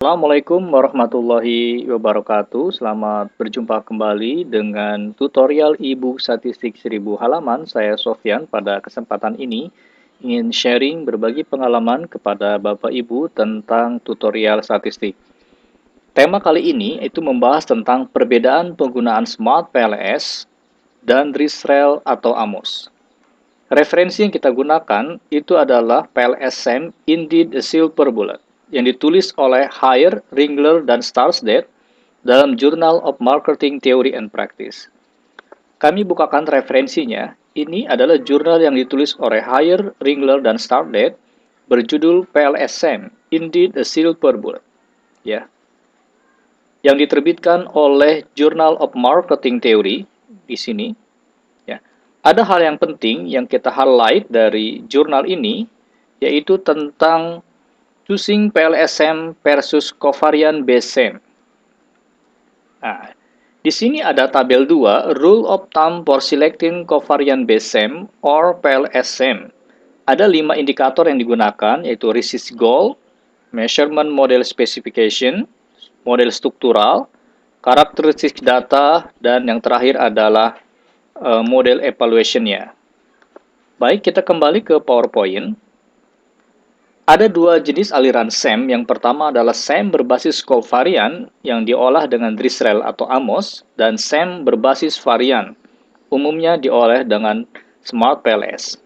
Assalamualaikum warahmatullahi wabarakatuh. Selamat berjumpa kembali dengan tutorial e-book statistik 1000 halaman. Saya Sofyan. Pada kesempatan ini ingin sharing berbagi pengalaman kepada Bapak Ibu tentang tutorial statistik. Tema kali ini itu membahas tentang perbedaan penggunaan Smart PLS dan Drisrael atau AMOS. Referensi yang kita gunakan itu adalah PLSM Indeed a Silver Bullet yang ditulis oleh Haier, Ringler, dan Starsted dalam Journal of Marketing Theory and Practice. Kami bukakan referensinya. Ini adalah jurnal yang ditulis oleh Haier, Ringler, dan Starsted berjudul PLSM Indeed a Silver Bullet. Ya, yang diterbitkan oleh Journal of Marketing Theory di sini. Ya, ada hal yang penting yang kita highlight dari jurnal ini, yaitu tentang choosing PLSM versus covariant based SEM. Nah, di sini ada tabel 2, Rule of Thumb for Selecting Covariant Based SEM or PLSM. Ada 5 indikator yang digunakan, yaitu RECIST Goal, Measurement Model Specification, Model Struktural, Karakteristik Data, dan yang terakhir adalah model evaluation-nya. Baik, kita kembali ke PowerPoint. Ada dua jenis aliran SEM. Yang pertama adalah SEM berbasis covariant yang diolah dengan Drisrael atau AMOS, dan SEM berbasis varian, umumnya diolah dengan Smart PLS.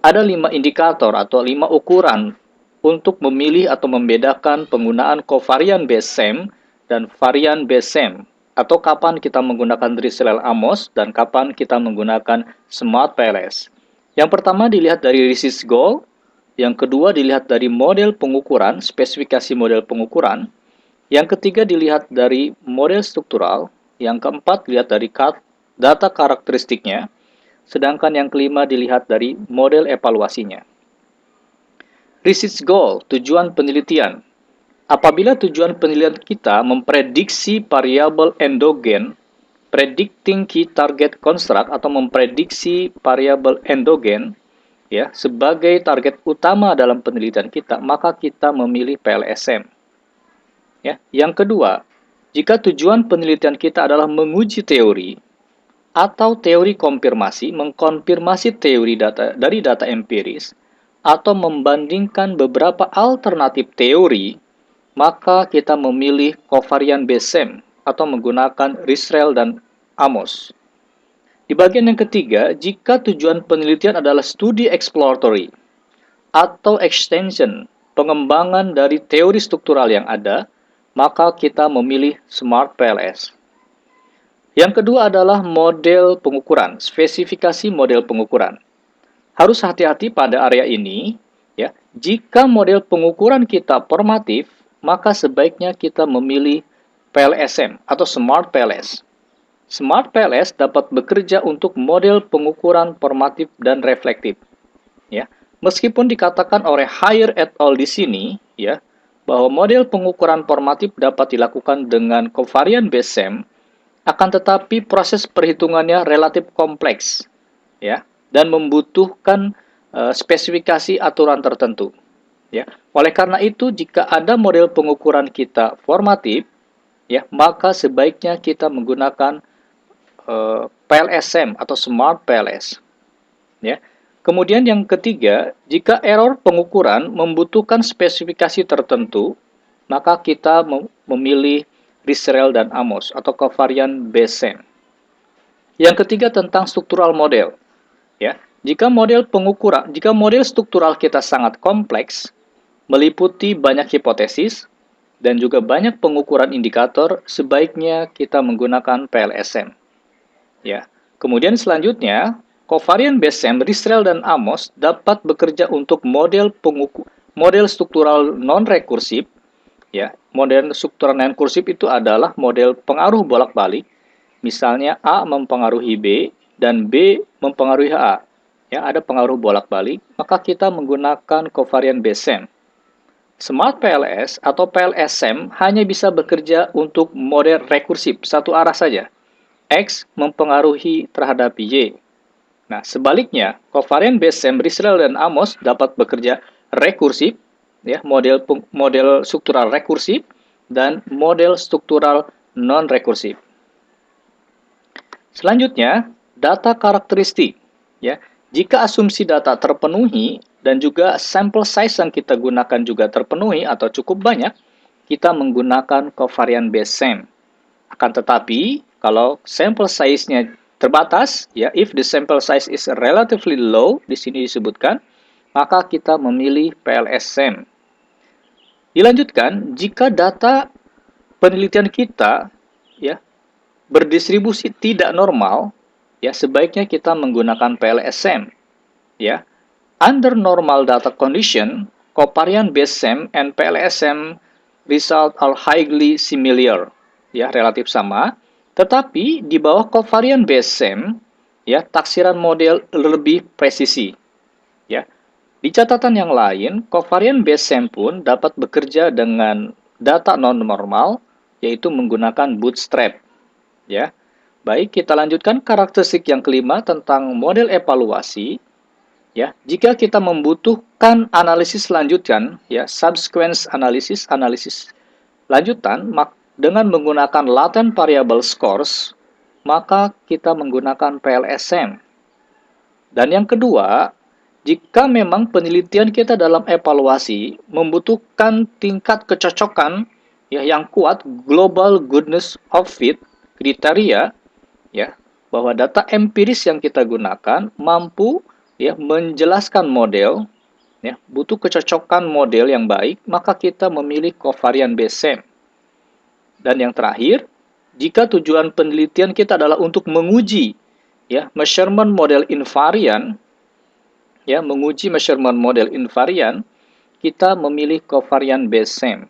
Ada 5 indikator atau 5 ukuran untuk memilih atau membedakan penggunaan covariant based SEM dan varian based SEM, atau kapan kita menggunakan Drisrael AMOS dan kapan kita menggunakan Smart PLS. Yang pertama dilihat dari RECIST Goal, yang kedua dilihat dari model pengukuran, spesifikasi model pengukuran, yang ketiga dilihat dari model struktural, yang keempat dilihat dari data karakteristiknya, sedangkan yang kelima dilihat dari model evaluasinya. Research goal, tujuan penelitian. Apabila tujuan penelitian kita memprediksi variabel endogen, predicting key target construct atau memprediksi variabel endogen, ya, sebagai target utama dalam penelitian kita, maka kita memilih PLSM. Ya, yang kedua, jika tujuan penelitian kita adalah menguji teori atau teori konfirmasi, mengkonfirmasi teori dari data empiris, atau membandingkan beberapa alternatif teori, maka kita memilih covariant based SEM atau menggunakan Drisrael dan AMOS. Di bagian yang ketiga, jika tujuan penelitian adalah studi exploratory atau extension, pengembangan dari teori struktural yang ada, maka kita memilih Smart PLS. Yang kedua adalah model pengukuran, spesifikasi model pengukuran. Harus hati-hati pada area ini, ya. Jika model pengukuran kita formatif, maka sebaiknya kita memilih PLSM atau Smart PLS. Smart PLS dapat bekerja untuk model pengukuran formatif dan reflektif. Ya, meskipun dikatakan oleh Haier et al. Di sini, ya, bahwa model pengukuran formatif dapat dilakukan dengan covariant based SEM, akan tetapi proses perhitungannya relatif kompleks, ya, dan membutuhkan spesifikasi aturan tertentu. Ya, oleh karena itu, jika ada model pengukuran kita formatif, ya, maka sebaiknya kita menggunakan PLSM atau Smart PLS. Ya. Kemudian yang ketiga, jika error pengukuran membutuhkan spesifikasi tertentu, maka kita memilih Drisrael dan AMOS atau covariant based SEM. Yang ketiga tentang struktural model. Ya, jika model struktural kita sangat kompleks, meliputi banyak hipotesis dan juga banyak pengukuran indikator, sebaiknya kita menggunakan PLSM. Ya. Kemudian selanjutnya, covariant based SEM, Drisrael dan AMOS dapat bekerja untuk model struktural non-rekursif. Ya, model struktural non-rekursif itu adalah model pengaruh bolak-balik. Misalnya A mempengaruhi B dan B mempengaruhi A. Ya, ada pengaruh bolak-balik, maka kita menggunakan covariant based SEM. Smart PLS atau PLSM hanya bisa bekerja untuk model rekursif, satu arah saja. X mempengaruhi terhadap Y. Nah, sebaliknya, covariant based SEM, Drisrael dan AMOS dapat bekerja rekursif, ya, model struktural rekursif, dan model struktural non-rekursif. Selanjutnya, data karakteristik. Ya, jika asumsi data terpenuhi dan juga sampel size yang kita gunakan juga terpenuhi atau cukup banyak, kita menggunakan covariant based SAM. Akan tetapi, kalau sampel size-nya terbatas, ya, if the sample size is relatively low, di sini disebutkan, maka kita memilih PLS SAM. Dilanjutkan, jika data penelitian kita, ya, berdistribusi tidak normal, ya, sebaiknya kita menggunakan PLSM, ya. Under normal data condition, covariant based SAM and PLSM result are highly similar, ya, relatif sama. Tetapi di bawah covariant based SAM, ya, taksiran model lebih presisi, ya. Di catatan yang lain, covariant based SAM pun dapat bekerja dengan data non-normal, yaitu menggunakan bootstrap, ya. Baik, kita lanjutkan karakteristik yang kelima tentang model evaluasi. Ya, jika kita membutuhkan analisis lanjutan, ya, subsequent analysis, analisis lanjutan, dengan menggunakan latent variable scores, maka kita menggunakan PLSM. Dan yang kedua, jika memang penelitian kita dalam evaluasi membutuhkan tingkat kecocokan, ya, yang kuat, global goodness of fit kriteria, ya, bahwa data empiris yang kita gunakan mampu, ya, menjelaskan model, ya, butuh kecocokan model yang baik, maka kita memilih covariant based SAM. Dan yang terakhir, jika tujuan penelitian kita adalah untuk menguji, ya, measurement model invariant, ya, menguji measurement model invariant, kita memilih covariant based SAM.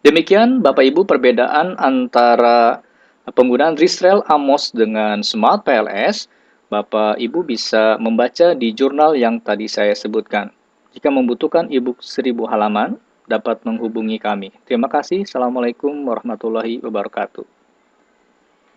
Demikian Bapak Ibu perbedaan antara penggunaan Ristrel Amos dengan Smart PLS. Bapak Ibu bisa membaca di jurnal yang tadi saya sebutkan. Jika membutuhkan e-book 1000 halaman, dapat menghubungi kami. Terima kasih. Assalamualaikum warahmatullahi wabarakatuh.